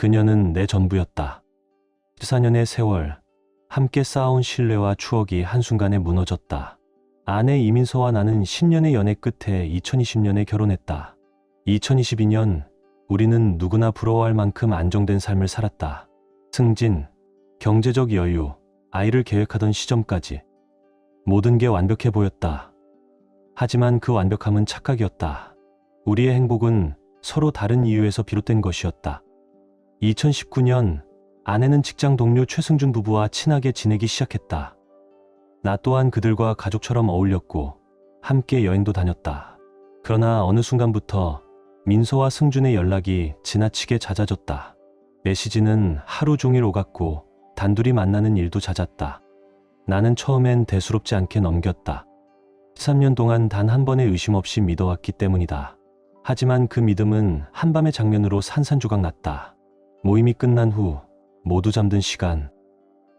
그녀는 내 전부였다. 14년의 세월, 함께 쌓아온 신뢰와 추억이 한순간에 무너졌다. 아내 이민서와 나는 10년의 연애 끝에 2020년에 결혼했다. 2022년, 우리는 누구나 부러워할 만큼 안정된 삶을 살았다. 승진, 경제적 여유, 아이를 계획하던 시점까지 모든 게 완벽해 보였다. 하지만 그 완벽함은 착각이었다. 우리의 행복은 서로 다른 이유에서 비롯된 것이었다. 2019년, 아내는 직장 동료 최승준 부부와 친하게 지내기 시작했다. 나 또한 그들과 가족처럼 어울렸고 함께 여행도 다녔다. 그러나 어느 순간부터 민서와 승준의 연락이 지나치게 잦아졌다. 메시지는 하루 종일 오갔고 단둘이 만나는 일도 잦았다. 나는 처음엔 대수롭지 않게 넘겼다. 13년 동안 단 한 번의 의심 없이 믿어왔기 때문이다. 하지만 그 믿음은 한밤의 장면으로 산산조각 났다. 모임이 끝난 후 모두 잠든 시간,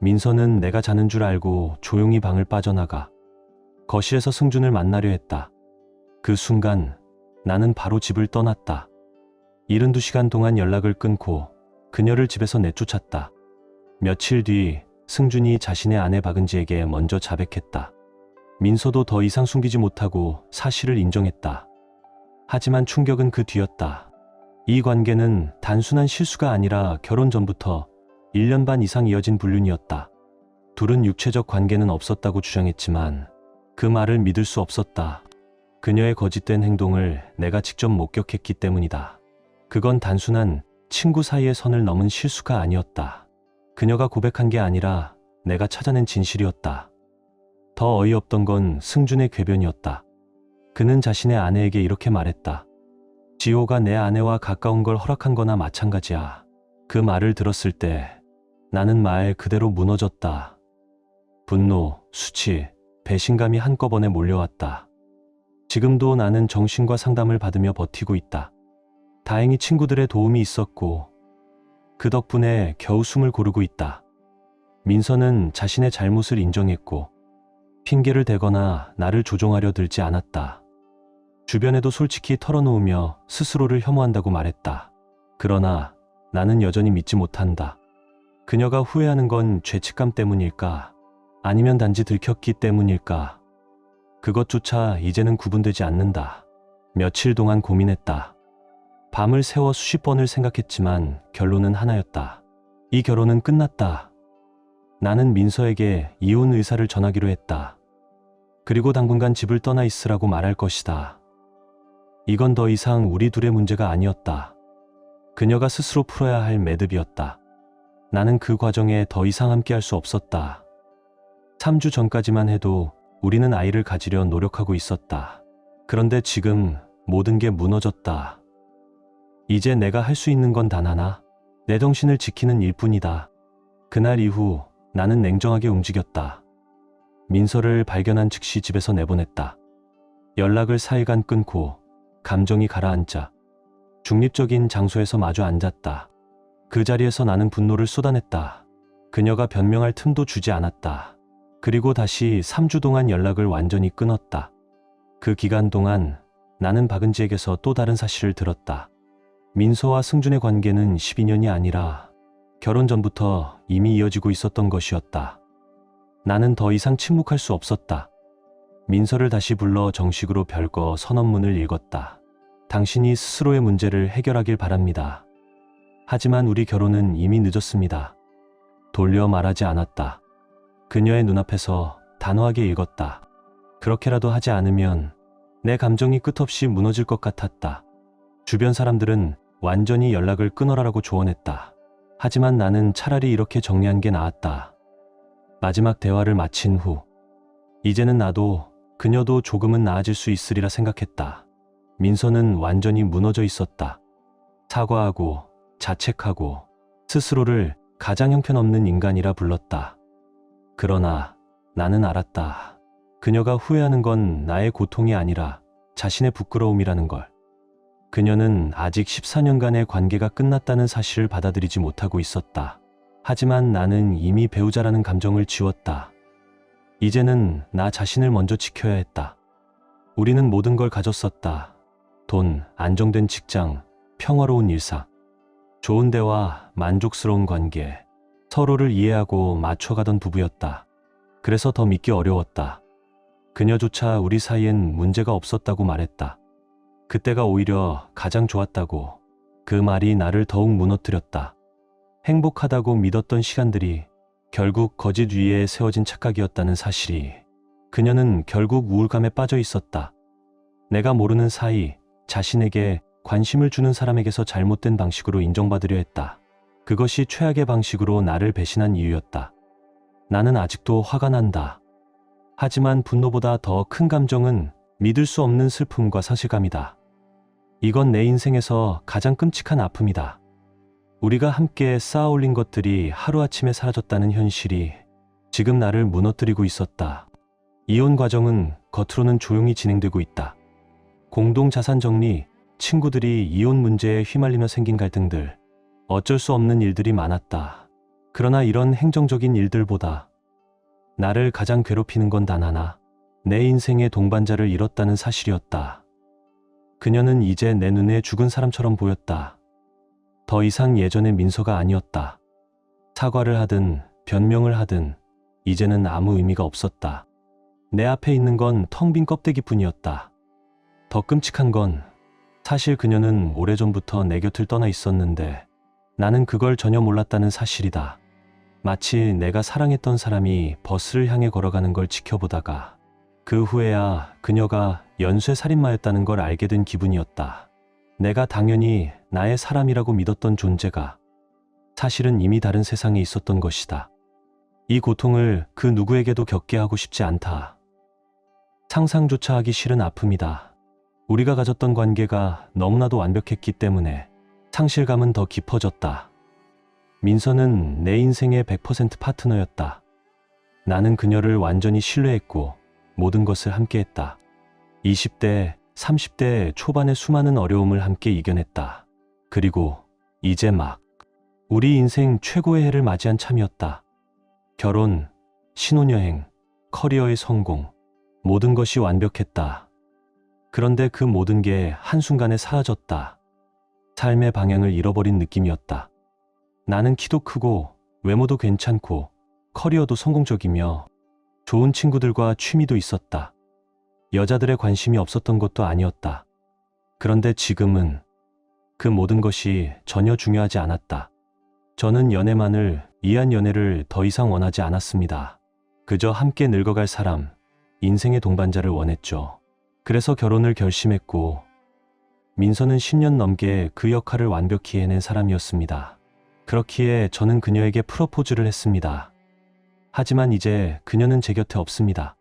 민서는 내가 자는 줄 알고 조용히 방을 빠져나가 거실에서 승준을 만나려 했다. 그 순간 나는 바로 집을 떠났다. 72시간 동안 연락을 끊고 그녀를 집에서 내쫓았다. 며칠 뒤 승준이 자신의 아내 박은지에게 먼저 자백했다. 민서도 더 이상 숨기지 못하고 사실을 인정했다. 하지만 충격은 그 뒤였다. 이 관계는 단순한 실수가 아니라 결혼 전부터 1년 반 이상 이어진 불륜이었다. 둘은 육체적 관계는 없었다고 주장했지만 그 말을 믿을 수 없었다. 그녀의 거짓된 행동을 내가 직접 목격했기 때문이다. 그건 단순한 친구 사이의 선을 넘은 실수가 아니었다. 그녀가 고백한 게 아니라 내가 찾아낸 진실이었다. 더 어이없던 건 승준의 궤변이었다. 그는 자신의 아내에게 이렇게 말했다. 지호가 내 아내와 가까운 걸 허락한 거나 마찬가지야. 그 말을 들었을 때 나는 말 그대로 무너졌다. 분노, 수치, 배신감이 한꺼번에 몰려왔다. 지금도 나는 정신과 상담을 받으며 버티고 있다. 다행히 친구들의 도움이 있었고 그 덕분에 겨우 숨을 고르고 있다. 민서는 자신의 잘못을 인정했고 핑계를 대거나 나를 조종하려 들지 않았다. 주변에도 솔직히 털어놓으며 스스로를 혐오한다고 말했다. 그러나 나는 여전히 믿지 못한다. 그녀가 후회하는 건 죄책감 때문일까? 아니면 단지 들켰기 때문일까? 그것조차 이제는 구분되지 않는다. 며칠 동안 고민했다. 밤을 새워 수십 번을 생각했지만 결론은 하나였다. 이 결혼은 끝났다. 나는 민서에게 이혼 의사를 전하기로 했다. 그리고 당분간 집을 떠나 있으라고 말할 것이다. 이건 더 이상 우리 둘의 문제가 아니었다. 그녀가 스스로 풀어야 할 매듭이었다. 나는 그 과정에 더 이상 함께할 수 없었다. 3주 전까지만 해도 우리는 아이를 가지려 노력하고 있었다. 그런데 지금 모든 게 무너졌다. 이제 내가 할 수 있는 건 단 하나, 내 정신을 지키는 일뿐이다. 그날 이후 나는 냉정하게 움직였다. 민서를 발견한 즉시 집에서 내보냈다. 연락을 4일간 끊고 감정이 가라앉자 중립적인 장소에서 마주 앉았다. 그 자리에서 나는 분노를 쏟아냈다. 그녀가 변명할 틈도 주지 않았다. 그리고 다시 3주 동안 연락을 완전히 끊었다. 그 기간 동안 나는 박은지에게서 또 다른 사실을 들었다. 민서와 승준의 관계는 12년이 아니라 결혼 전부터 이미 이어지고 있었던 것이었다. 나는 더 이상 침묵할 수 없었다. 민서를 다시 불러 정식으로 별거 선언문을 읽었다. 당신이 스스로의 문제를 해결하길 바랍니다. 하지만 우리 결혼은 이미 늦었습니다. 돌려 말하지 않았다. 그녀의 눈앞에서 단호하게 읽었다. 그렇게라도 하지 않으면 내 감정이 끝없이 무너질 것 같았다. 주변 사람들은 완전히 연락을 끊어라라고 조언했다. 하지만 나는 차라리 이렇게 정리한 게 나았다. 마지막 대화를 마친 후 이제는 나도 그녀도 조금은 나아질 수 있으리라 생각했다. 민서는 완전히 무너져 있었다. 사과하고 자책하고 스스로를 가장 형편없는 인간이라 불렀다. 그러나 나는 알았다. 그녀가 후회하는 건 나의 고통이 아니라 자신의 부끄러움이라는 걸. 그녀는 아직 14년간의 관계가 끝났다는 사실을 받아들이지 못하고 있었다. 하지만 나는 이미 배우자라는 감정을 지웠다. 이제는 나 자신을 먼저 지켜야 했다. 우리는 모든 걸 가졌었다. 돈, 안정된 직장, 평화로운 일상. 좋은 대화, 만족스러운 관계, 서로를 이해하고 맞춰가던 부부였다. 그래서 더 믿기 어려웠다. 그녀조차 우리 사이엔 문제가 없었다고 말했다. 그때가 오히려 가장 좋았다고. 그 말이 나를 더욱 무너뜨렸다. 행복하다고 믿었던 시간들이 결국 거짓 위에 세워진 착각이었다는 사실이. 그녀는 결국 우울감에 빠져 있었다. 내가 모르는 사이 자신에게 관심을 주는 사람에게서 잘못된 방식으로 인정받으려 했다. 그것이 최악의 방식으로 나를 배신한 이유였다. 나는 아직도 화가 난다. 하지만 분노보다 더 큰 감정은 믿을 수 없는 슬픔과 상실감이다. 이건 내 인생에서 가장 끔찍한 아픔이다. 우리가 함께 쌓아 올린 것들이 하루아침에 사라졌다는 현실이 지금 나를 무너뜨리고 있었다. 이혼 과정은 겉으로는 조용히 진행되고 있다. 공동 자산 정리, 친구들이 이혼 문제에 휘말리며 생긴 갈등들, 어쩔 수 없는 일들이 많았다. 그러나 이런 행정적인 일들보다 나를 가장 괴롭히는 건 단 하나, 내 인생의 동반자를 잃었다는 사실이었다. 그녀는 이제 내 눈에 죽은 사람처럼 보였다. 더 이상 예전의 민서가 아니었다. 사과를 하든 변명을 하든 이제는 아무 의미가 없었다. 내 앞에 있는 건 텅 빈 껍데기뿐이었다. 더 끔찍한 건 사실 그녀는 오래전부터 내 곁을 떠나 있었는데 나는 그걸 전혀 몰랐다는 사실이다. 마치 내가 사랑했던 사람이 버스를 향해 걸어가는 걸 지켜보다가 그 후에야 그녀가 연쇄 살인마였다는 걸 알게 된 기분이었다. 내가 당연히 나의 사람이라고 믿었던 존재가 사실은 이미 다른 세상에 있었던 것이다. 이 고통을 그 누구에게도 겪게 하고 싶지 않다. 상상조차 하기 싫은 아픔이다. 우리가 가졌던 관계가 너무나도 완벽했기 때문에 상실감은 더 깊어졌다. 민서는 내 인생의 100% 파트너였다. 나는 그녀를 완전히 신뢰했고 모든 것을 함께했다. 20대, 30대 초반의 수많은 어려움을 함께 이겨냈다. 그리고 이제 막 우리 인생 최고의 해를 맞이한 참이었다. 결혼, 신혼여행, 커리어의 성공, 모든 것이 완벽했다. 그런데 그 모든 게 한순간에 사라졌다. 삶의 방향을 잃어버린 느낌이었다. 나는 키도 크고 외모도 괜찮고 커리어도 성공적이며 좋은 친구들과 취미도 있었다. 여자들의 관심이 없었던 것도 아니었다. 그런데 지금은 그 모든 것이 전혀 중요하지 않았다. 저는 연애만을 위한 연애를 더 이상 원하지 않았습니다. 그저 함께 늙어갈 사람, 인생의 동반자를 원했죠. 그래서 결혼을 결심했고 민서는 10년 넘게 그 역할을 완벽히 해낸 사람이었습니다. 그렇기에 저는 그녀에게 프로포즈를 했습니다. 하지만 이제 그녀는 제 곁에 없습니다.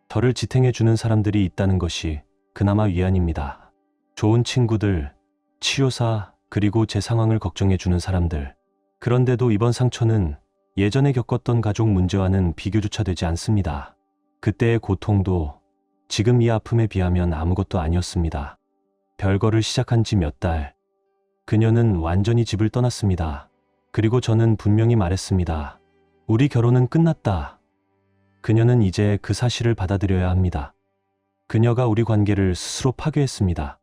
저를 지탱해주는 사람들이 있다는 것이 그나마 위안입니다. 좋은 친구들, 치료사, 그리고 제 상황을 걱정해주는 사람들. 그런데도 이번 상처는 예전에 겪었던 가족 문제와는 비교조차 되지 않습니다. 그때의 고통도 지금 이 아픔에 비하면 아무것도 아니었습니다. 별거를 시작한 지 몇 달, 그녀는 완전히 집을 떠났습니다. 그리고 저는 분명히 말했습니다. 우리 결혼은 끝났다. 그녀는 이제 그 사실을 받아들여야 합니다. 그녀가 우리 관계를 스스로 파괴했습니다.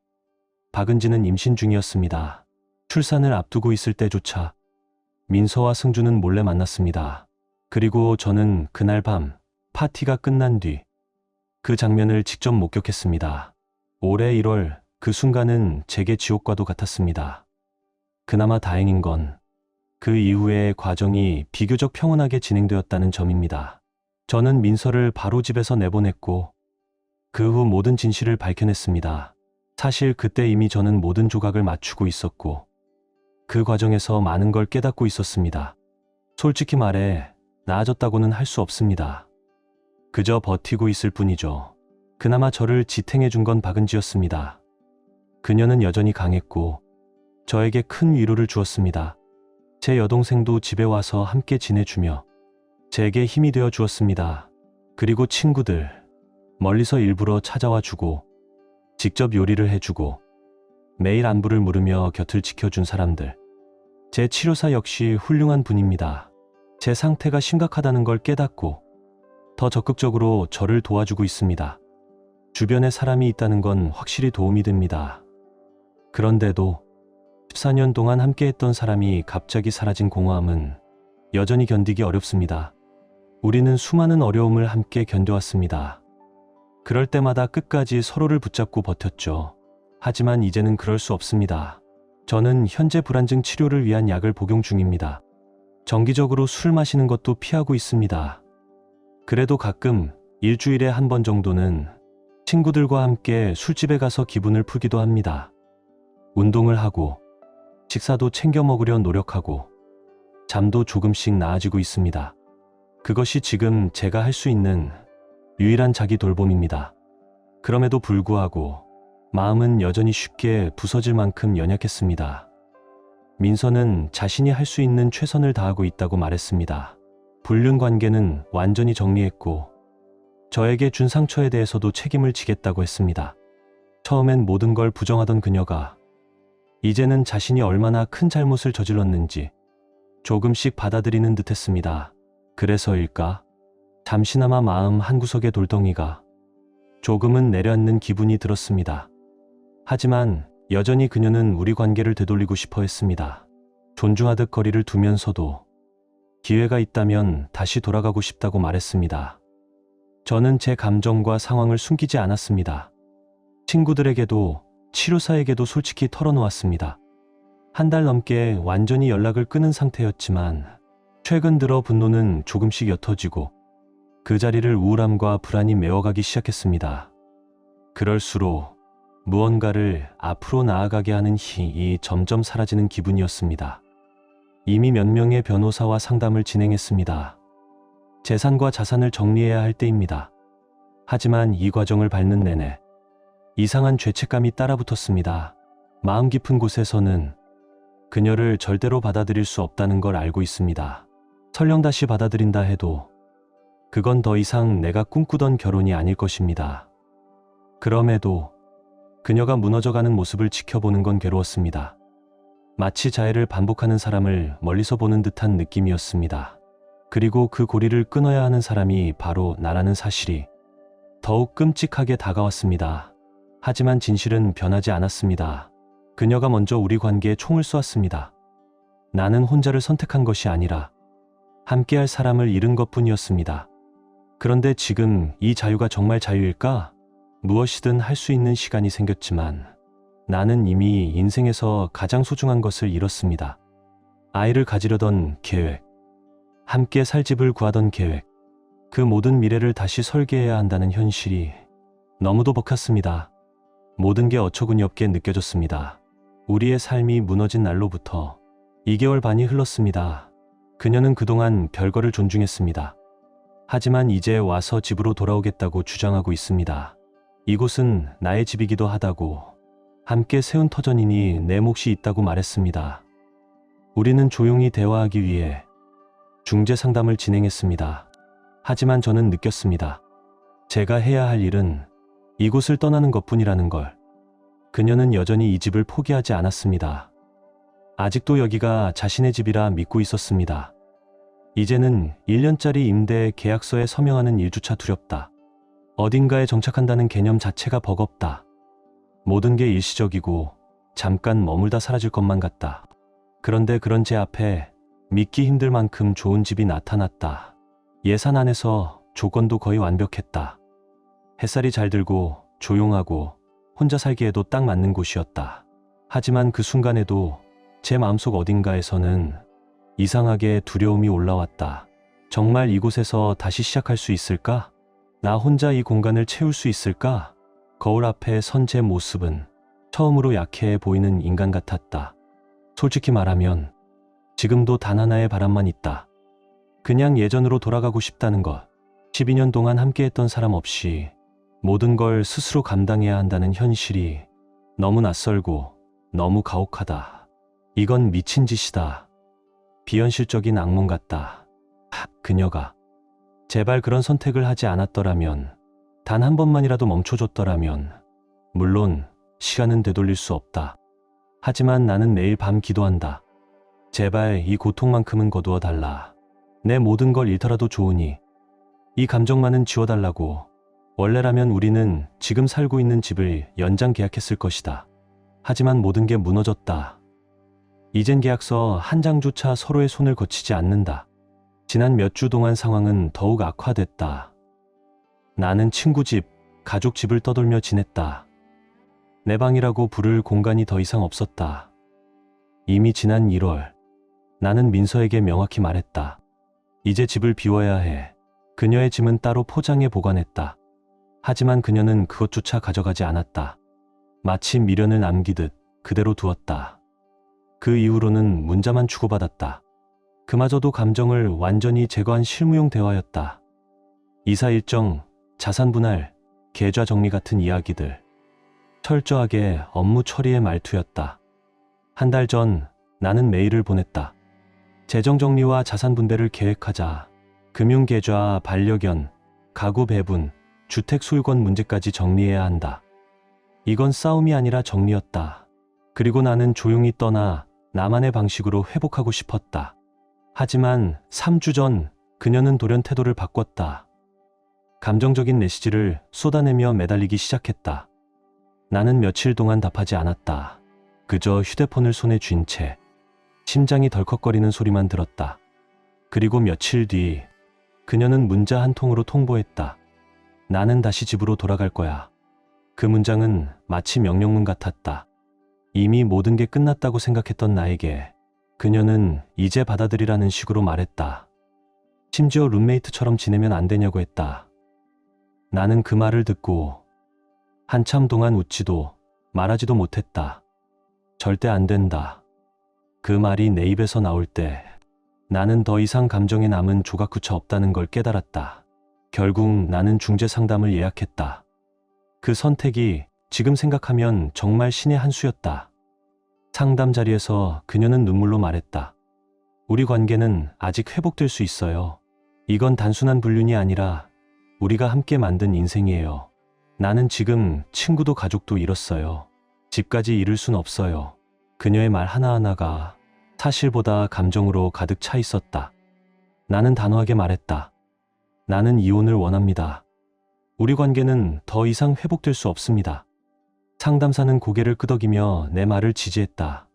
박은지는 임신 중이었습니다. 출산을 앞두고 있을 때조차 민서와 승주는 몰래 만났습니다. 그리고 저는 그날 밤 파티가 끝난 뒤 그 장면을 직접 목격했습니다. 올해 1월 그 순간은 제게 지옥과도 같았습니다. 그나마 다행인 건 그 이후의 과정이 비교적 평온하게 진행되었다는 점입니다. 저는 민서를 바로 집에서 내보냈고 그 후 모든 진실을 밝혀냈습니다. 사실 그때 이미 저는 모든 조각을 맞추고 있었고 그 과정에서 많은 걸 깨닫고 있었습니다. 솔직히 말해 나아졌다고는 할 수 없습니다. 그저 버티고 있을 뿐이죠. 그나마 저를 지탱해준 건 박은지였습니다. 그녀는 여전히 강했고 저에게 큰 위로를 주었습니다. 제 여동생도 집에 와서 함께 지내주며 제게 힘이 되어 주었습니다. 그리고 친구들, 멀리서 일부러 찾아와 주고 직접 요리를 해주고 매일 안부를 물으며 곁을 지켜준 사람들. 제 치료사 역시 훌륭한 분입니다. 제 상태가 심각하다는 걸 깨닫고 더 적극적으로 저를 도와주고 있습니다. 주변에 사람이 있다는 건 확실히 도움이 됩니다. 그런데도 14년 동안 함께했던 사람이 갑자기 사라진 공허함은 여전히 견디기 어렵습니다. 우리는 수많은 어려움을 함께 견뎌왔습니다. 그럴 때마다 끝까지 서로를 붙잡고 버텼죠. 하지만 이제는 그럴 수 없습니다. 저는 현재 불안증 치료를 위한 약을 복용 중입니다. 정기적으로 술 마시는 것도 피하고 있습니다. 그래도 가끔 일주일에 한 번 정도는 친구들과 함께 술집에 가서 기분을 풀기도 합니다. 운동을 하고 식사도 챙겨 먹으려 노력하고 잠도 조금씩 나아지고 있습니다. 그것이 지금 제가 할 수 있는 유일한 자기 돌봄입니다. 그럼에도 불구하고 마음은 여전히 쉽게 부서질 만큼 연약했습니다. 민서는 자신이 할 수 있는 최선을 다하고 있다고 말했습니다. 불륜 관계는 완전히 정리했고 저에게 준 상처에 대해서도 책임을 지겠다고 했습니다. 처음엔 모든 걸 부정하던 그녀가 이제는 자신이 얼마나 큰 잘못을 저질렀는지 조금씩 받아들이는 듯했습니다. 그래서일까? 잠시나마 마음 한구석의 돌덩이가 조금은 내려앉는 기분이 들었습니다. 하지만 여전히 그녀는 우리 관계를 되돌리고 싶어 했습니다. 존중하듯 거리를 두면서도 기회가 있다면 다시 돌아가고 싶다고 말했습니다. 저는 제 감정과 상황을 숨기지 않았습니다. 친구들에게도 치료사에게도 솔직히 털어놓았습니다. 한 달 넘게 완전히 연락을 끊은 상태였지만 최근 들어 분노는 조금씩 옅어지고 그 자리를 우울함과 불안이 메워가기 시작했습니다. 그럴수록 무언가를 앞으로 나아가게 하는 힘이 점점 사라지는 기분이었습니다. 이미 몇 명의 변호사와 상담을 진행했습니다. 재산과 자산을 정리해야 할 때입니다. 하지만 이 과정을 밟는 내내 이상한 죄책감이 따라붙었습니다. 마음 깊은 곳에서는 그녀를 절대로 받아들일 수 없다는 걸 알고 있습니다. 설령 다시 받아들인다 해도 그건 더 이상 내가 꿈꾸던 결혼이 아닐 것입니다. 그럼에도 그녀가 무너져가는 모습을 지켜보는 건 괴로웠습니다. 마치 자해를 반복하는 사람을 멀리서 보는 듯한 느낌이었습니다. 그리고 그 고리를 끊어야 하는 사람이 바로 나라는 사실이 더욱 끔찍하게 다가왔습니다. 하지만 진실은 변하지 않았습니다. 그녀가 먼저 우리 관계에 총을 쏘았습니다. 나는 혼자를 선택한 것이 아니라 함께할 사람을 잃은 것뿐이었습니다. 그런데 지금 이 자유가 정말 자유일까? 무엇이든 할 수 있는 시간이 생겼지만 나는 이미 인생에서 가장 소중한 것을 잃었습니다. 아이를 가지려던 계획, 함께 살 집을 구하던 계획, 그 모든 미래를 다시 설계해야 한다는 현실이 너무도 벅찼습니다. 모든 게 어처구니 없게 느껴졌습니다. 우리의 삶이 무너진 날로부터 2개월 반이 흘렀습니다. 그녀는 그동안 별거를 존중했습니다. 하지만 이제 와서 집으로 돌아오겠다고 주장하고 있습니다. 이곳은 나의 집이기도 하다고, 함께 세운 터전이니 내 몫이 있다고 말했습니다. 우리는 조용히 대화하기 위해 중재 상담을 진행했습니다. 하지만 저는 느꼈습니다. 제가 해야 할 일은 이곳을 떠나는 것뿐이라는 걸. 그녀는 여전히 이 집을 포기하지 않았습니다. 아직도 여기가 자신의 집이라 믿고 있었습니다. 이제는 1년짜리 임대 계약서에 서명하는 일조차 두렵다. 어딘가에 정착한다는 개념 자체가 버겁다. 모든 게 일시적이고 잠깐 머물다 사라질 것만 같다. 그런데 그런 제 앞에 믿기 힘들 만큼 좋은 집이 나타났다. 예산 안에서 조건도 거의 완벽했다. 햇살이 잘 들고 조용하고 혼자 살기에도 딱 맞는 곳이었다. 하지만 그 순간에도 제 마음속 어딘가에서는 이상하게 두려움이 올라왔다. 정말 이곳에서 다시 시작할 수 있을까? 나 혼자 이 공간을 채울 수 있을까? 거울 앞에 선 제 모습은 처음으로 약해 보이는 인간 같았다. 솔직히 말하면 지금도 단 하나의 바람만 있다. 그냥 예전으로 돌아가고 싶다는 것. 12년 동안 함께했던 사람 없이 모든 걸 스스로 감당해야 한다는 현실이 너무 낯설고 너무 가혹하다. 이건 미친 짓이다. 비현실적인 악몽 같다. 그녀가 제발 그런 선택을 하지 않았더라면, 단 한 번만이라도 멈춰줬더라면, 물론 시간은 되돌릴 수 없다. 하지만 나는 매일 밤 기도한다. 제발 이 고통만큼은 거두어 달라. 내 모든 걸 잃더라도 좋으니 이 감정만은 지워달라고. 원래라면 우리는 지금 살고 있는 집을 연장 계약했을 것이다. 하지만 모든 게 무너졌다. 이젠 계약서 한 장조차 서로의 손을 거치지 않는다. 지난 몇 주 동안 상황은 더욱 악화됐다. 나는 친구 집, 가족 집을 떠돌며 지냈다. 내 방이라고 부를 공간이 더 이상 없었다. 이미 지난 1월, 나는 민서에게 명확히 말했다. 이제 집을 비워야 해. 그녀의 짐은 따로 포장해 보관했다. 하지만 그녀는 그것조차 가져가지 않았다. 마치 미련을 남기듯 그대로 두었다. 그 이후로는 문자만 주고받았다. 그마저도 감정을 완전히 제거한 실무용 대화였다. 이사 일정, 자산 분할, 계좌 정리 같은 이야기들. 철저하게 업무 처리의 말투였다. 한 달 전 나는 메일을 보냈다. 재정 정리와 자산 분배를 계획하자. 금융계좌, 반려견, 가구 배분, 주택 소유권 문제까지 정리해야 한다. 이건 싸움이 아니라 정리였다. 그리고 나는 조용히 떠나 나만의 방식으로 회복하고 싶었다. 하지만 3주 전 그녀는 돌연 태도를 바꿨다. 감정적인 메시지를 쏟아내며 매달리기 시작했다. 나는 며칠 동안 답하지 않았다. 그저 휴대폰을 손에 쥔 채 심장이 덜컥거리는 소리만 들었다. 그리고 며칠 뒤 그녀는 문자 한 통으로 통보했다. 나는 다시 집으로 돌아갈 거야. 그 문장은 마치 명령문 같았다. 이미 모든 게 끝났다고 생각했던 나에게 그녀는 이제 받아들이라는 식으로 말했다. 심지어 룸메이트처럼 지내면 안 되냐고 했다. 나는 그 말을 듣고 한참 동안 웃지도 말하지도 못했다. 절대 안 된다. 그 말이 내 입에서 나올 때 나는 더 이상 감정에 남은 조각구차 없다는 걸 깨달았다. 결국 나는 중재 상담을 예약했다. 그 선택이 지금 생각하면 정말 신의 한 수였다. 상담 자리에서 그녀는 눈물로 말했다. 우리 관계는 아직 회복될 수 있어요. 이건 단순한 불륜이 아니라 우리가 함께 만든 인생이에요. 나는 지금 친구도 가족도 잃었어요. 집까지 잃을 순 없어요. 그녀의 말 하나하나가 사실보다 감정으로 가득 차 있었다. 나는 단호하게 말했다. 나는 이혼을 원합니다. 우리 관계는 더 이상 회복될 수 없습니다. 상담사는 고개를 끄덕이며 내 말을 지지했다.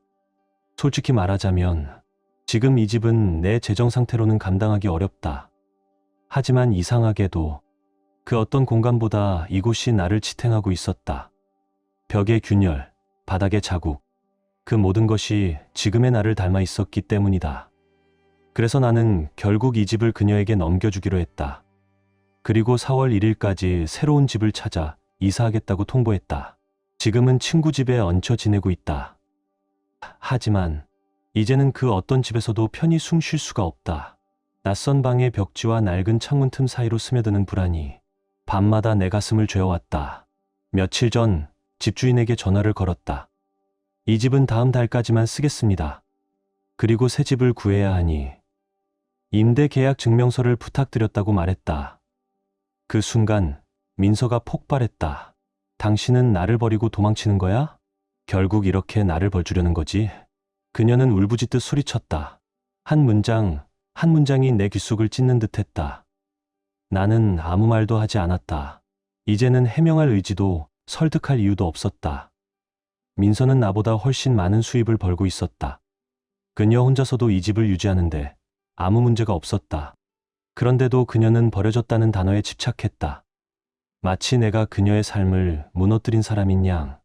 솔직히 말하자면 지금 이 집은 내 재정 상태로는 감당하기 어렵다. 하지만 이상하게도 그 어떤 공간보다 이곳이 나를 지탱하고 있었다. 벽의 균열, 바닥의 자국, 그 모든 것이 지금의 나를 닮아 있었기 때문이다. 그래서 나는 결국 이 집을 그녀에게 넘겨주기로 했다. 그리고 4월 1일까지 새로운 집을 찾아 이사하겠다고 통보했다. 지금은 친구 집에 얹혀 지내고 있다. 하지만 이제는 그 어떤 집에서도 편히 숨 쉴 수가 없다. 낯선 방의 벽지와 낡은 창문 틈 사이로 스며드는 불안이 밤마다 내 가슴을 죄어왔다. 며칠 전 집주인에게 전화를 걸었다. 이 집은 다음 달까지만 쓰겠습니다. 그리고 새 집을 구해야 하니 임대 계약 증명서를 부탁드렸다고 말했다. 그 순간 민서가 폭발했다. 당신은 나를 버리고 도망치는 거야? 결국 이렇게 나를 벌주려는 거지? 그녀는 울부짖듯 소리쳤다. 한 문장, 한 문장이 내 귓속을 찢는 듯했다. 나는 아무 말도 하지 않았다. 이제는 해명할 의지도 설득할 이유도 없었다. 민서는 나보다 훨씬 많은 수입을 벌고 있었다. 그녀 혼자서도 이 집을 유지하는데 아무 문제가 없었다. 그런데도 그녀는 버려졌다는 단어에 집착했다. 마치 내가 그녀의 삶을 무너뜨린 사람인 양.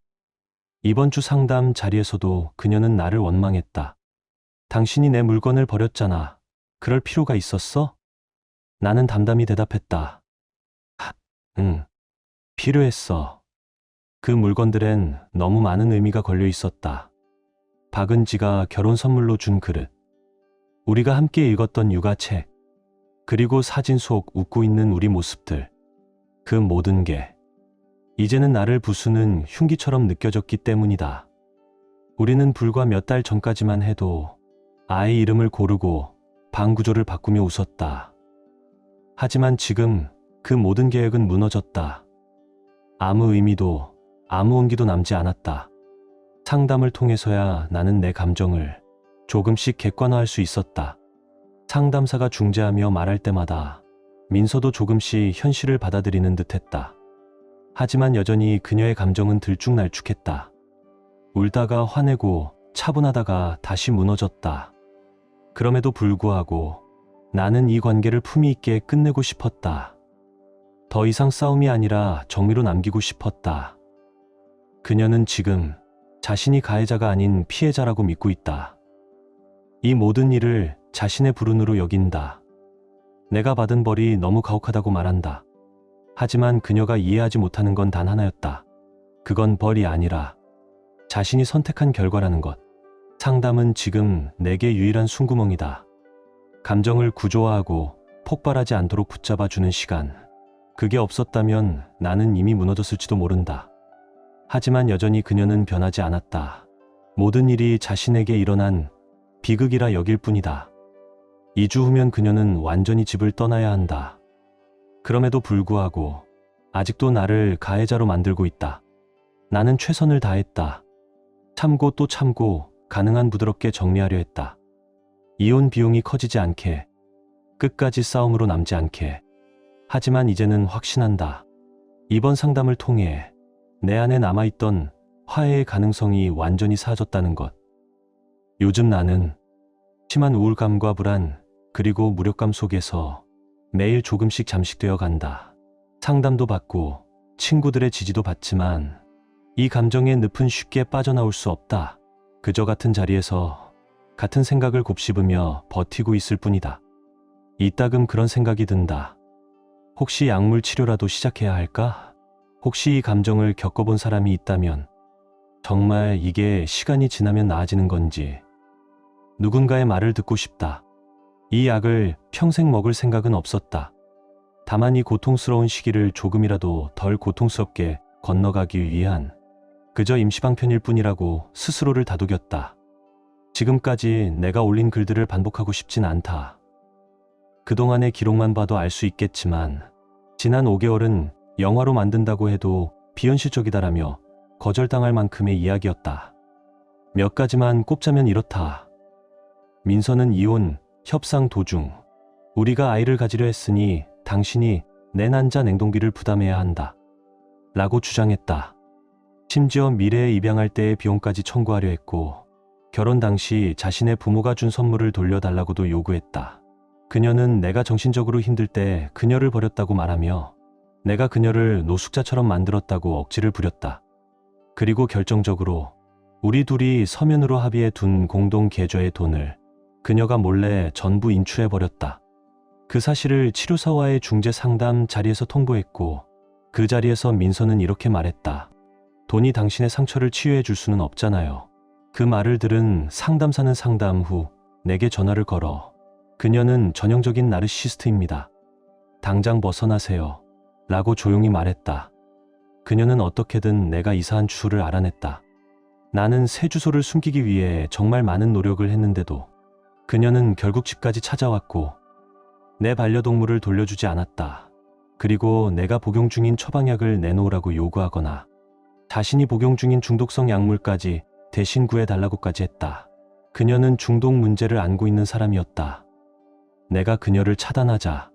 이번 주 상담 자리에서도 그녀는 나를 원망했다. 당신이 내 물건을 버렸잖아. 그럴 필요가 있었어? 나는 담담히 대답했다. 응, 필요했어. 그 물건들엔 너무 많은 의미가 걸려 있었다. 박은지가 결혼 선물로 준 그릇, 우리가 함께 읽었던 육아책, 그리고 사진 속 웃고 있는 우리 모습들. 그 모든 게 이제는 나를 부수는 흉기처럼 느껴졌기 때문이다. 우리는 불과 몇 달 전까지만 해도 아이 이름을 고르고 방 구조를 바꾸며 웃었다. 하지만 지금 그 모든 계획은 무너졌다. 아무 의미도 아무 온기도 남지 않았다. 상담을 통해서야 나는 내 감정을 조금씩 객관화할 수 있었다. 상담사가 중재하며 말할 때마다 민서도 조금씩 현실을 받아들이는 듯했다. 하지만 여전히 그녀의 감정은 들쭉날쭉했다. 울다가 화내고 차분하다가 다시 무너졌다. 그럼에도 불구하고 나는 이 관계를 품위 있게 끝내고 싶었다. 더 이상 싸움이 아니라 정리로 남기고 싶었다. 그녀는 지금 자신이 가해자가 아닌 피해자라고 믿고 있다. 이 모든 일을 자신의 불운으로 여긴다. 내가 받은 벌이 너무 가혹하다고 말한다. 하지만 그녀가 이해하지 못하는 건 단 하나였다. 그건 벌이 아니라 자신이 선택한 결과라는 것. 상담은 지금 내게 유일한 숨구멍이다. 감정을 구조화하고 폭발하지 않도록 붙잡아주는 시간. 그게 없었다면 나는 이미 무너졌을지도 모른다. 하지만 여전히 그녀는 변하지 않았다. 모든 일이 자신에게 일어난 비극이라 여길 뿐이다. 2주 후면 그녀는 완전히 집을 떠나야 한다. 그럼에도 불구하고 아직도 나를 가해자로 만들고 있다. 나는 최선을 다했다. 참고 또 참고 가능한 부드럽게 정리하려 했다. 이혼 비용이 커지지 않게, 끝까지 싸움으로 남지 않게. 하지만 이제는 확신한다. 이번 상담을 통해 내 안에 남아있던 화해의 가능성이 완전히 사라졌다는 것. 요즘 나는 심한 우울감과 불안, 그리고 무력감 속에서 매일 조금씩 잠식되어 간다. 상담도 받고 친구들의 지지도 받지만 이 감정의 늪은 쉽게 빠져나올 수 없다. 그저 같은 자리에서 같은 생각을 곱씹으며 버티고 있을 뿐이다. 이따금 그런 생각이 든다. 혹시 약물 치료라도 시작해야 할까? 혹시 이 감정을 겪어본 사람이 있다면 정말 이게 시간이 지나면 나아지는 건지. 누군가의 말을 듣고 싶다. 이 약을 평생 먹을 생각은 없었다. 다만 이 고통스러운 시기를 조금이라도 덜 고통스럽게 건너가기 위한 그저 임시방편일 뿐이라고 스스로를 다독였다. 지금까지 내가 올린 글들을 반복하고 싶진 않다. 그동안의 기록만 봐도 알 수 있겠지만 지난 5개월은 영화로 만든다고 해도 비현실적이다라며 거절당할 만큼의 이야기였다. 몇 가지만 꼽자면 이렇다. 민서는 이혼, 협상 도중 우리가 아이를 가지려 했으니 당신이 내 난자 냉동기를 부담해야 한다. 라고 주장했다. 심지어 미래에 입양할 때의 비용까지 청구하려 했고 결혼 당시 자신의 부모가 준 선물을 돌려달라고도 요구했다. 그녀는 내가 정신적으로 힘들 때 그녀를 버렸다고 말하며 내가 그녀를 노숙자처럼 만들었다고 억지를 부렸다. 그리고 결정적으로 우리 둘이 서면으로 합의해 둔 공동 계좌의 돈을 그녀가 몰래 전부 인출해버렸다. 그 사실을 치료사와의 중재 상담 자리에서 통보했고 그 자리에서 민서는 이렇게 말했다. 돈이 당신의 상처를 치유해 줄 수는 없잖아요. 그 말을 들은 상담사는 상담 후 내게 전화를 걸어 그녀는 전형적인 나르시시스트입니다. 당장 벗어나세요. 라고 조용히 말했다. 그녀는 어떻게든 내가 이사한 주소를 알아냈다. 나는 새 주소를 숨기기 위해 정말 많은 노력을 했는데도 그녀는 결국 집까지 찾아왔고 내 반려동물을 돌려주지 않았다. 그리고 내가 복용 중인 처방약을 내놓으라고 요구하거나 자신이 복용 중인 중독성 약물까지 대신 구해달라고까지 했다. 그녀는 중독 문제를 안고 있는 사람이었다. 내가 그녀를 차단하자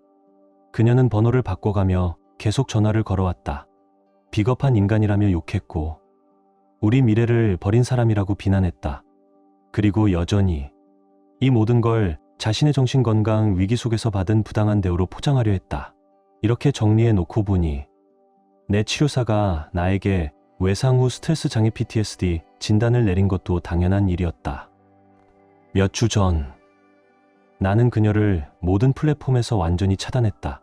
그녀는 번호를 바꿔가며 계속 전화를 걸어왔다. 비겁한 인간이라며 욕했고 우리 미래를 버린 사람이라고 비난했다. 그리고 여전히 이 모든 걸 자신의 정신건강 위기 속에서 받은 부당한 대우로 포장하려 했다. 이렇게 정리해 놓고 보니 내 치료사가 나에게 외상 후 스트레스 장애 PTSD 진단을 내린 것도 당연한 일이었다. 몇 주 전 나는 그녀를 모든 플랫폼에서 완전히 차단했다.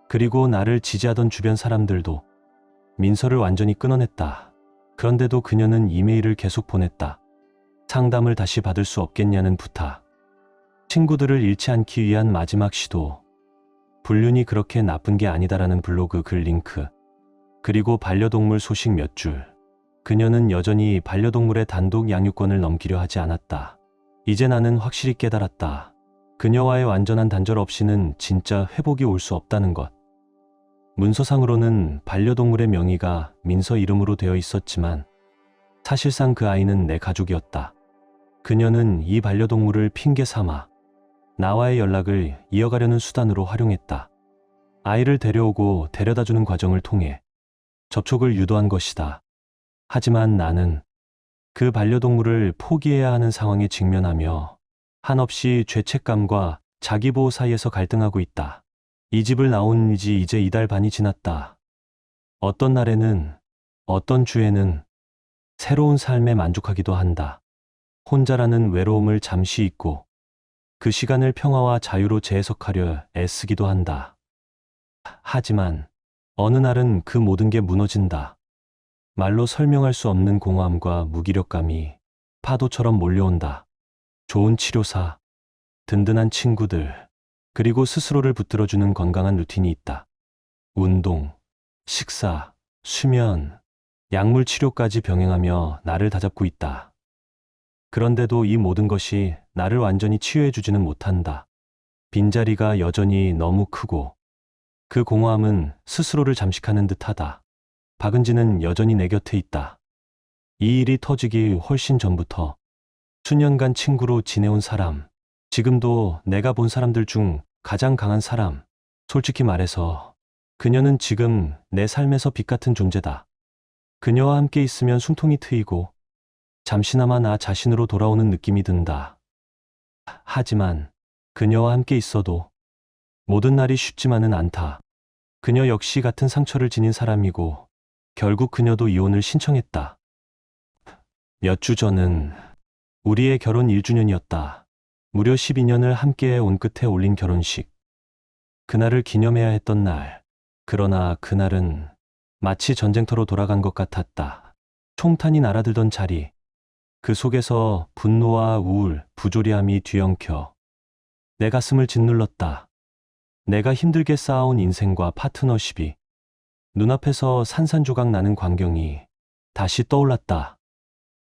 그리고 나를 지지하던 주변 사람들도 민서를 완전히 끊어냈다. 그런데도 그녀는 이메일을 계속 보냈다. 상담을 다시 받을 수 없겠냐는 부탁. 친구들을 잃지 않기 위한 마지막 시도. 불륜이 그렇게 나쁜 게 아니다라는 블로그 글 링크. 그리고 반려동물 소식 몇 줄. 그녀는 여전히 반려동물의 단독 양육권을 넘기려 하지 않았다. 이제 나는 확실히 깨달았다. 그녀와의 완전한 단절 없이는 진짜 회복이 올 수 없다는 것. 문서상으로는 반려동물의 명의가 민서 이름으로 되어 있었지만 사실상 그 아이는 내 가족이었다. 그녀는 이 반려동물을 핑계 삼아 나와의 연락을 이어가려는 수단으로 활용했다. 아이를 데려오고 데려다주는 과정을 통해 접촉을 유도한 것이다. 하지만 나는 그 반려동물을 포기해야 하는 상황에 직면하며 한없이 죄책감과 자기보호 사이에서 갈등하고 있다. 이 집을 나온 지 이제 2달 반이 지났다. 어떤 날에는, 어떤 주에는 새로운 삶에 만족하기도 한다. 혼자라는 외로움을 잠시 잊고 그 시간을 평화와 자유로 재해석하려 애쓰기도 한다. 하지만 어느 날은 그 모든 게 무너진다. 말로 설명할 수 없는 공허함과 무기력감이 파도처럼 몰려온다. 좋은 치료사, 든든한 친구들, 그리고 스스로를 붙들어주는 건강한 루틴이 있다. 운동, 식사, 수면, 약물 치료까지 병행하며 나를 다잡고 있다. 그런데도 이 모든 것이 나를 완전히 치유해주지는 못한다. 빈자리가 여전히 너무 크고 그 공허함은 스스로를 잠식하는 듯하다. 박은지는 여전히 내 곁에 있다. 이 일이 터지기 훨씬 전부터 수년간 친구로 지내온 사람, 지금도 내가 본 사람들 중 가장 강한 사람, 솔직히 말해서 그녀는 지금 내 삶에서 빛 같은 존재다. 그녀와 함께 있으면 숨통이 트이고 잠시나마 나 자신으로 돌아오는 느낌이 든다. 하지만 그녀와 함께 있어도 모든 날이 쉽지만은 않다. 그녀 역시 같은 상처를 지닌 사람이고 결국 그녀도 이혼을 신청했다. 몇 주 전은 우리의 결혼 1주년이었다. 무려 12년을 함께 온 끝에 올린 결혼식. 그날을 기념해야 했던 날. 그러나 그날은 마치 전쟁터로 돌아간 것 같았다. 총탄이 날아들던 자리. 그 속에서 분노와 우울, 부조리함이 뒤엉켜 내 가슴을 짓눌렀다. 내가 힘들게 쌓아온 인생과 파트너십이 눈앞에서 산산조각 나는 광경이 다시 떠올랐다.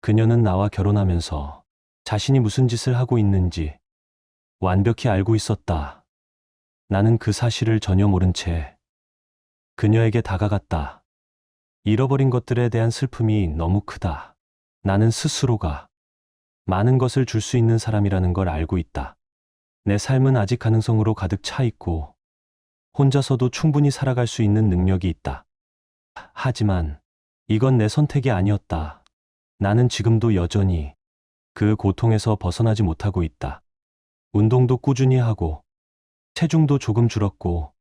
그녀는 나와 결혼하면서 자신이 무슨 짓을 하고 있는지 완벽히 알고 있었다. 나는 그 사실을 전혀 모른 채 그녀에게 다가갔다. 잃어버린 것들에 대한 슬픔이 너무 크다. 나는 스스로가 많은 것을 줄 수 있는 사람이라는 걸 알고 있다. 내 삶은 아직 가능성으로 가득 차 있고 혼자서도 충분히 살아갈 수 있는 능력이 있다. 하지만 이건 내 선택이 아니었다. 나는 지금도 여전히 그 고통에서 벗어나지 못하고 있다. 운동도 꾸준히 하고 체중도 조금 줄었고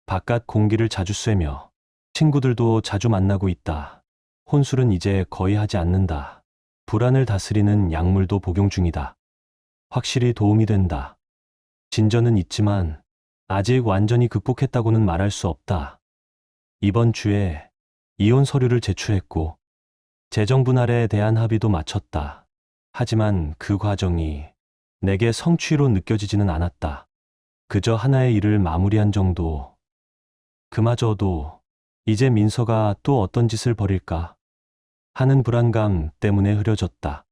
바깥 공기를 자주 쐬며 친구들도 자주 만나고 있다. 혼술은 이제 거의 하지 않는다. 불안을 다스리는 약물도 복용 중이다. 확실히 도움이 된다. 진전은 있지만 아직 완전히 극복했다고는 말할 수 없다. 이번 주에 이혼 서류를 제출했고 재정 분할에 대한 합의도 마쳤다. 하지만 그 과정이 내게 성취로 느껴지지는 않았다. 그저 하나의 일을 마무리한 정도. 그마저도 이제 민서가 또 어떤 짓을 벌일까 하는 불안감 때문에 흐려졌다.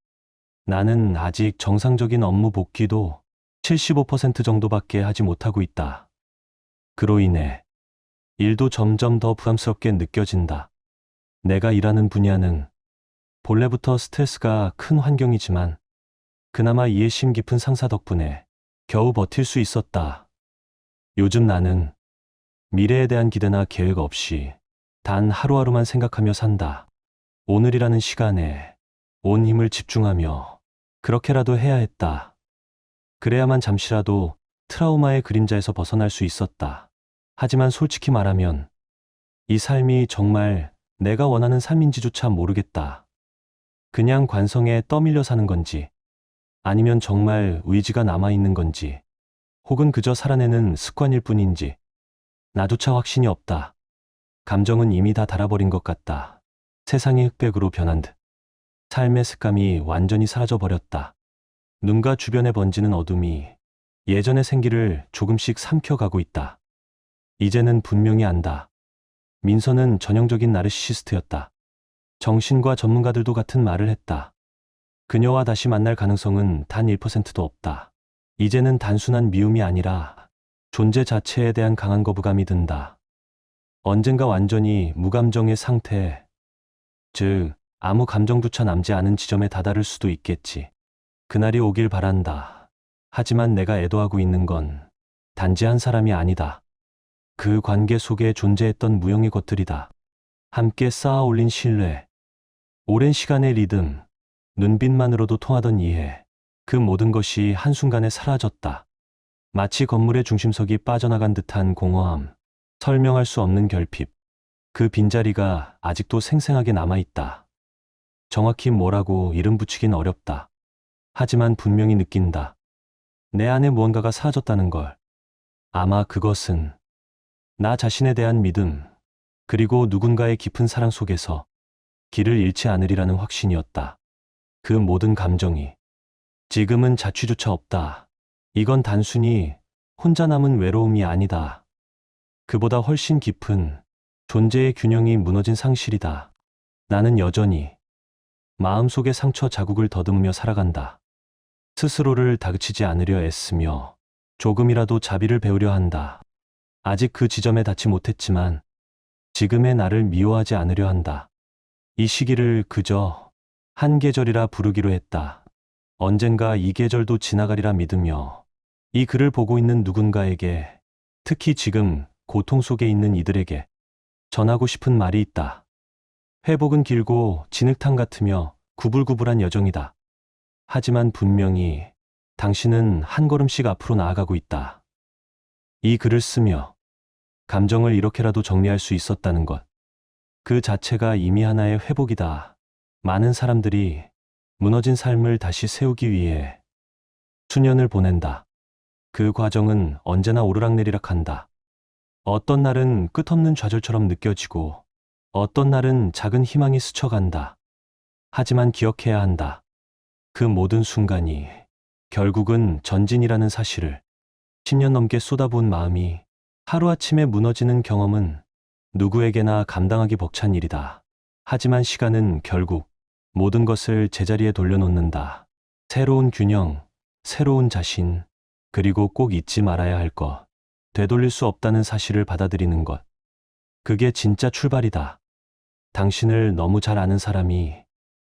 나는 아직 정상적인 업무 복귀도 75% 정도밖에 하지 못하고 있다. 그로 인해 일도 점점 더 부담스럽게 느껴진다. 내가 일하는 분야는 본래부터 스트레스가 큰 환경이지만 그나마 이해심 깊은 상사 덕분에 겨우 버틸 수 있었다. 요즘 나는 미래에 대한 기대나 계획 없이 단 하루하루만 생각하며 산다. 오늘이라는 시간에 온 힘을 집중하며 그렇게라도 해야 했다. 그래야만 잠시라도 트라우마의 그림자에서 벗어날 수 있었다. 하지만 솔직히 말하면 이 삶이 정말 내가 원하는 삶인지조차 모르겠다. 그냥 관성에 떠밀려 사는 건지 아니면 정말 의지가 남아있는 건지 혹은 그저 살아내는 습관일 뿐인지 나조차 확신이 없다. 감정은 이미 다 달아버린 것 같다. 세상이 흑백으로 변한 듯 삶의 색감이 완전히 사라져버렸다. 눈과 주변에 번지는 어둠이 예전의 생기를 조금씩 삼켜가고 있다. 이제는 분명히 안다. 민서는 전형적인 나르시시스트였다. 정신과 전문가들도 같은 말을 했다. 그녀와 다시 만날 가능성은 단 1%도 없다. 이제는 단순한 미움이 아니라 존재 자체에 대한 강한 거부감이 든다. 언젠가 완전히 무감정의 상태, 즉 아무 감정조차 남지 않은 지점에 다다를 수도 있겠지. 그날이 오길 바란다. 하지만 내가 애도하고 있는 건 단지 한 사람이 아니다. 그 관계 속에 존재했던 무형의 것들이다. 함께 쌓아 올린 신뢰, 오랜 시간의 리듬, 눈빛만으로도 통하던 이해, 그 모든 것이 한순간에 사라졌다. 마치 건물의 중심석이 빠져나간 듯한 공허함, 설명할 수 없는 결핍. 그 빈자리가 아직도 생생하게 남아있다. 정확히 뭐라고 이름 붙이긴 어렵다. 하지만 분명히 느낀다. 내 안에 무언가가 사라졌다는 걸. 아마 그것은 나 자신에 대한 믿음, 그리고 누군가의 깊은 사랑 속에서 길을 잃지 않으리라는 확신이었다. 그 모든 감정이 지금은 자취조차 없다. 이건 단순히 혼자 남은 외로움이 아니다. 그보다 훨씬 깊은 존재의 균형이 무너진 상실이다. 나는 여전히 마음속의 상처 자국을 더듬으며 살아간다. 스스로를 다그치지 않으려 애쓰며 조금이라도 자비를 배우려 한다. 아직 그 지점에 닿지 못했지만 지금의 나를 미워하지 않으려 한다. 이 시기를 그저 한 계절이라 부르기로 했다. 언젠가 이 계절도 지나가리라 믿으며 이 글을 보고 있는 누군가에게, 특히 지금 고통 속에 있는 이들에게 전하고 싶은 말이 있다. 회복은 길고 진흙탕 같으며 구불구불한 여정이다. 하지만 분명히 당신은 한 걸음씩 앞으로 나아가고 있다. 이 글을 쓰며 감정을 이렇게라도 정리할 수 있었다는 것. 그 자체가 이미 하나의 회복이다. 많은 사람들이 무너진 삶을 다시 세우기 위해 수년을 보낸다. 그 과정은 언제나 오르락내리락한다. 어떤 날은 끝없는 좌절처럼 느껴지고 어떤 날은 작은 희망이 스쳐간다. 하지만 기억해야 한다. 그 모든 순간이 결국은 전진이라는 사실을. 10년 넘게 쏟아부은 마음이 하루아침에 무너지는 경험은 누구에게나 감당하기 벅찬 일이다. 하지만 시간은 결국 모든 것을 제자리에 돌려놓는다. 새로운 균형, 새로운 자신, 그리고 꼭 잊지 말아야 할 것. 되돌릴 수 없다는 사실을 받아들이는 것. 그게 진짜 출발이다. 당신을 너무 잘 아는 사람이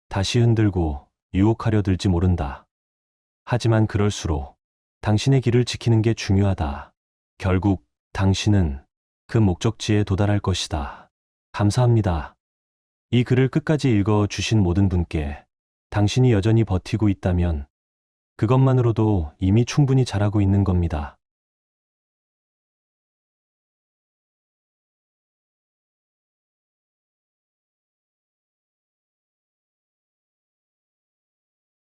다시 흔들고 유혹하려 들지 모른다. 하지만 그럴수록 당신의 길을 지키는 게 중요하다. 결국 당신은 그 목적지에 도달할 것이다. 감사합니다. 이 글을 끝까지 읽어주신 모든 분께, 당신이 여전히 버티고 있다면 그것만으로도 이미 충분히 잘하고 있는 겁니다.